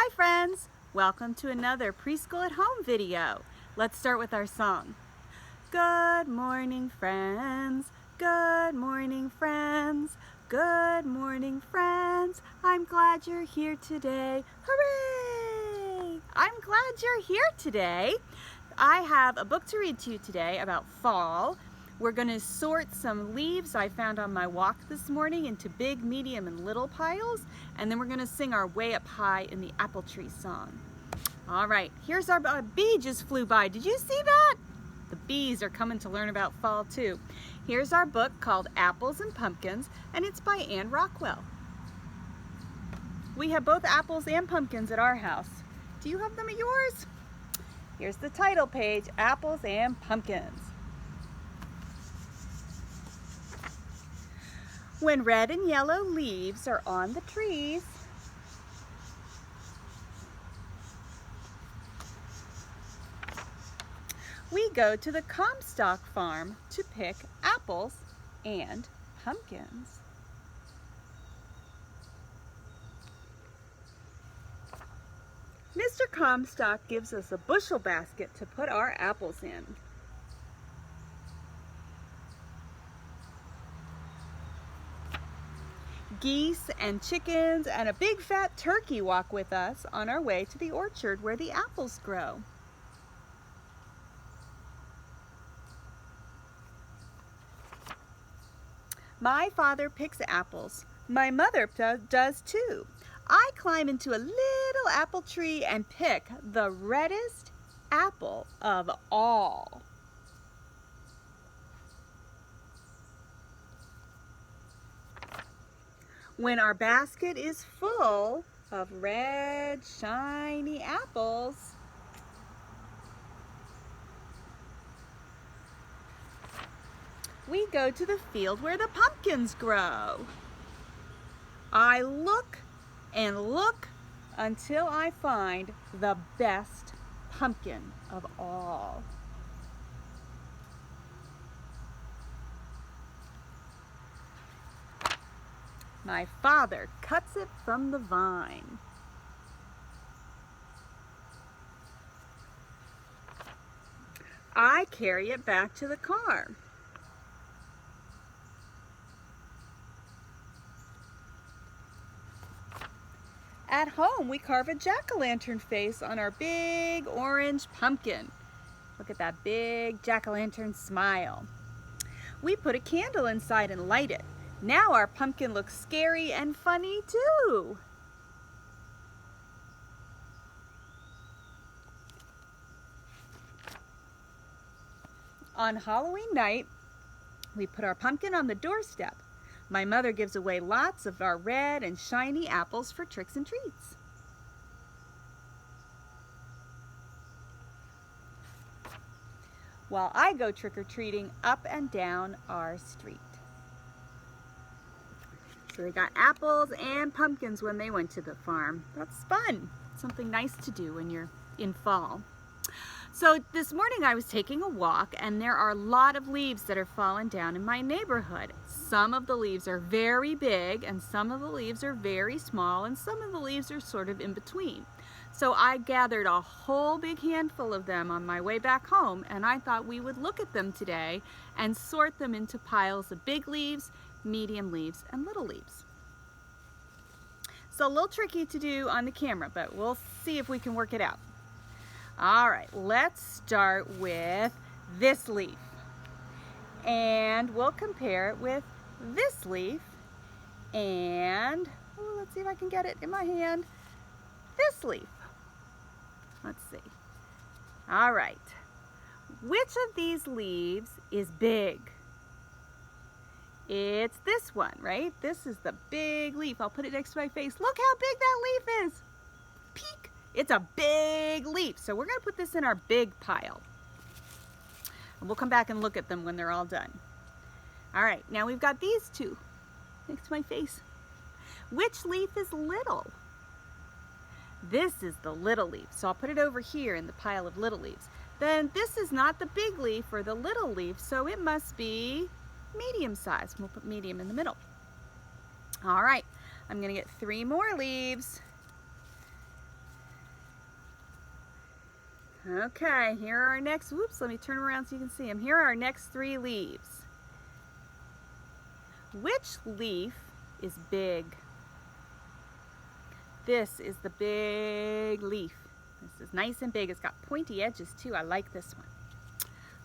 Hi friends! Welcome to another Preschool at Home video. Let's start with our song. Good morning friends, good morning friends, good morning friends. I'm glad you're here today. Hooray! I'm glad you're here today. I have a book to read to you today about fall. We're going to sort some leaves I found on my walk this morning into big, medium, and little piles, and then we're going to sing our Way Up High in the Apple Tree song. All right, here's our bee just flew by. Did you see that? The bees are coming to learn about fall too. Here's our book called Apples and Pumpkins, and it's by Rockwell. We have both apples and pumpkins at our house. Do you have them at yours? Here's the title page, Apples and Pumpkins. When red and yellow leaves are on the trees, we go to the Comstock farm to pick apples and pumpkins. Mr. Comstock gives us a bushel basket to put our apples in. Geese and chickens and a big fat turkey walk with us on our way to the orchard where the apples grow. My father picks apples. My mother does too. I climb into a little apple tree and pick the reddest apple of all. When our basket is full of red, shiny apples, we go to the field where the pumpkins grow. I look and look until I find the best pumpkin of all. My father cuts it from the vine. I carry it back to the car. At home, we carve a jack-o'-lantern face on our big orange pumpkin. Look at that big jack-o'-lantern smile. We put a candle inside and light it. Now our pumpkin looks scary and funny too. On Halloween night, we put our pumpkin on the doorstep. My mother gives away lots of our red and shiny apples for tricks and treats. While I go trick-or-treating up and down our street. So they got apples and pumpkins when they went to the farm. That's fun. Something nice to do when you're in fall. So this morning I was taking a walk and there are a lot of leaves that are falling down in my neighborhood. Some of the leaves are very big and some of the leaves are very small and some of the leaves are sort of in between. So I gathered a whole big handful of them on my way back home and I thought we would look at them today and sort them into piles of big leaves, medium leaves, and little leaves. So a little tricky to do on the camera, but we'll see if we can work it out. All right, let's start with this leaf. And we'll compare it with this leaf. And, let's see if I can get it in my hand. This leaf. Let's see. All right. Which of these leaves is big? It's this one, right? This is the big leaf. I'll put it next to my face. Look how big that leaf is. Peek. It's a big leaf. So we're going to put this in our big pile. And we'll come back and look at them when they're all done. All right, now we've got these two next to my face. Which leaf is little? This is the little leaf. So I'll put it over here in the pile of little leaves. Then this is not the big leaf or the little leaf, so it must be medium size. We'll put medium in the middle. All right, I'm gonna get 3 more leaves. Okay, here are our next, whoops, let me turn around so you can see them. Here are our next 3 leaves. Which leaf is big? This is the big leaf. This is nice and big. It's got pointy edges too. I like this one.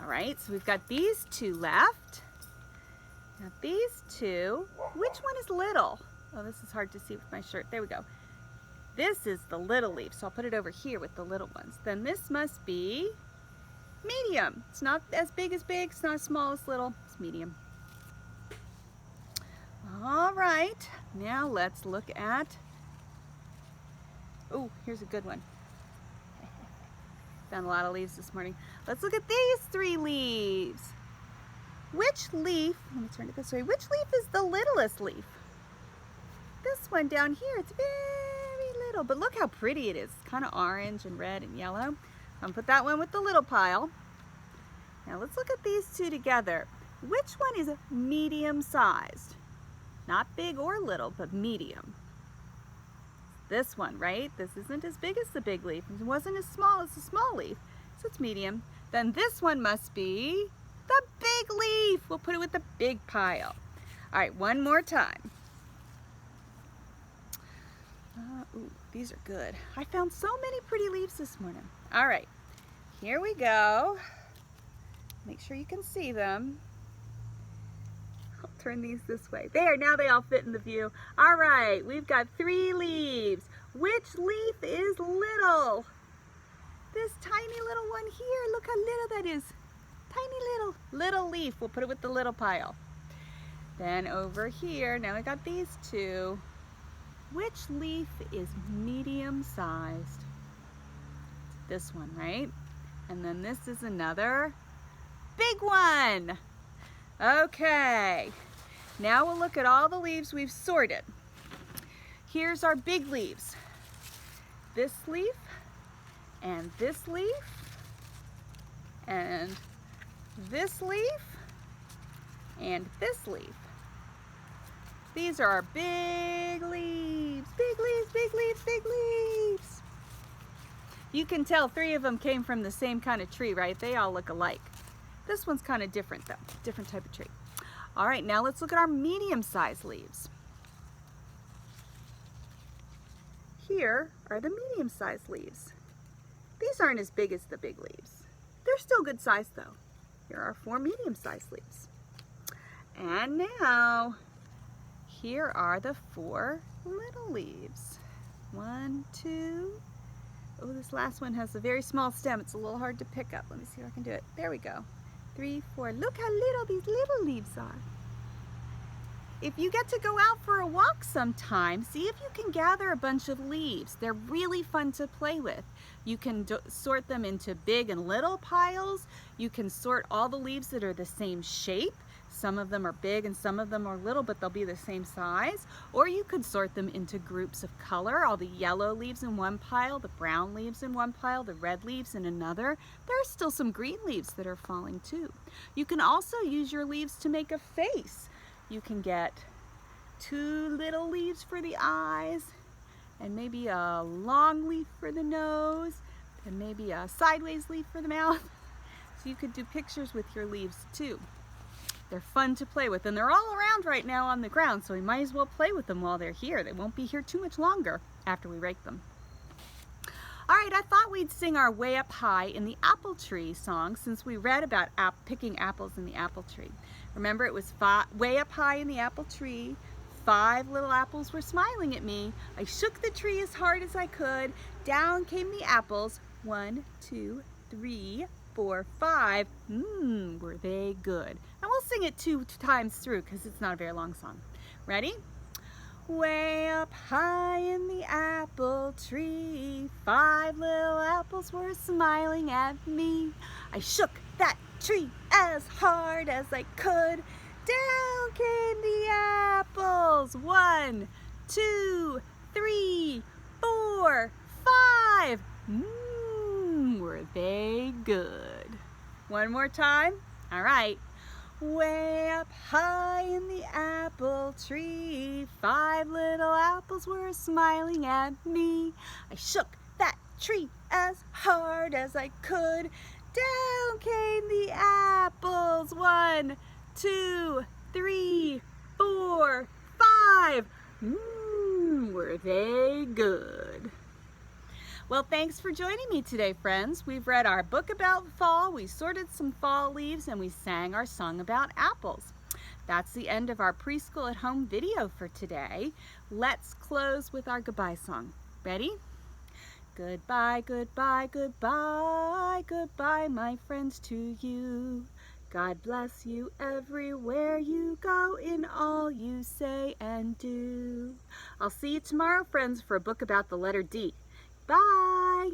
All right, so we've got these 2 left. Now these 2, which one is little? Oh, this is hard to see with my shirt. There we go. This is the little leaf, so I'll put it over here with the little ones. Then this must be medium. It's not as big as big, it's not as small as little, it's medium. All right, now let's look at, oh, here's a good one. Found a lot of leaves this morning. Let's look at these 3 leaves. Which leaf, let me turn it this way, which leaf is the littlest leaf? This one down here, it's very little, but look how pretty it is. It's kind of orange and red and yellow. I'm gonna put that one with the little pile. Now let's look at these 2 together. Which one is medium sized? Not big or little, but medium. This one, right? This isn't as big as the big leaf. It wasn't as small as the small leaf, so it's medium. Then this one must be the big leaf. We'll put it with the big pile. All right, one more time. Ooh, these are good. I found so many pretty leaves this morning. All right, here we go. Make sure you can see them. I'll turn these this way. There, now they all fit in the view. All right, we've got 3 leaves. Which leaf is little? This tiny little one here. Look how little that is. Tiny little leaf. We'll put it with the little pile. Then over here, now I got these 2. Which leaf is medium sized? This one, right? And then this is another big one. Okay, now we'll look at all the leaves we've sorted. Here's our big leaves. This leaf, and this leaf, and this leaf, and this leaf. These are our big leaves, big leaves, big leaves, big leaves. You can tell 3 of them came from the same kind of tree, right? They all look alike. This one's kind of different though, different type of tree. All right, now let's look at our medium-sized leaves. Here are the medium-sized leaves. These aren't as big as the big leaves. They're still good size though. Here are 4 medium-sized leaves. And now, here are the 4 little leaves. 1, 2, oh, this last one has a very small stem. It's a little hard to pick up. Let me see if I can do it. There we go. 3, 4. Look how little these little leaves are. If you get to go out for a walk sometime, see if you can gather a bunch of leaves. They're really fun to play with. You can sort them into big and little piles. You can sort all the leaves that are the same shape. Some of them are big and some of them are little, but they'll be the same size. Or you could sort them into groups of color, all the yellow leaves in one pile, the brown leaves in one pile, the red leaves in another. There are still some green leaves that are falling too. You can also use your leaves to make a face. You can get 2 little leaves for the eyes, and maybe a long leaf for the nose, and maybe a sideways leaf for the mouth. So you could do pictures with your leaves too. They're fun to play with, and they're all around right now on the ground, so we might as well play with them while they're here. They won't be here too much longer after we rake them. All right, I thought we'd sing our Way Up High in the Apple Tree song since we read about picking apples in the apple tree. Remember, it was way up high in the apple tree, 5 little apples were smiling at me. I shook the tree as hard as I could. Down came the apples. 1, 2, 3, 4, 5. Were they good? And we'll sing it 2 times through because it's not a very long song. Ready? Way up high in the apple tree, 5 little apples were smiling at me. I shook that tree as hard as I could. Down came the apples. 1, 2, 3, 4, 5. Were they good? One more time. All right. Way up high in the apple tree, 5 little apples were smiling at me. I shook that tree as hard as I could. Down came the apples. 1, 2, 3, 4, 5. Were they good? Well, thanks for joining me today, friends. We've read our book about fall, we sorted some fall leaves, and we sang our song about apples. That's the end of our preschool at home video for today. Let's close with our goodbye song. Ready? Goodbye, goodbye, goodbye, goodbye, my friends, to you. God bless you everywhere you go, in all you say and do. I'll see you tomorrow, friends, for a book about the letter D. Bye!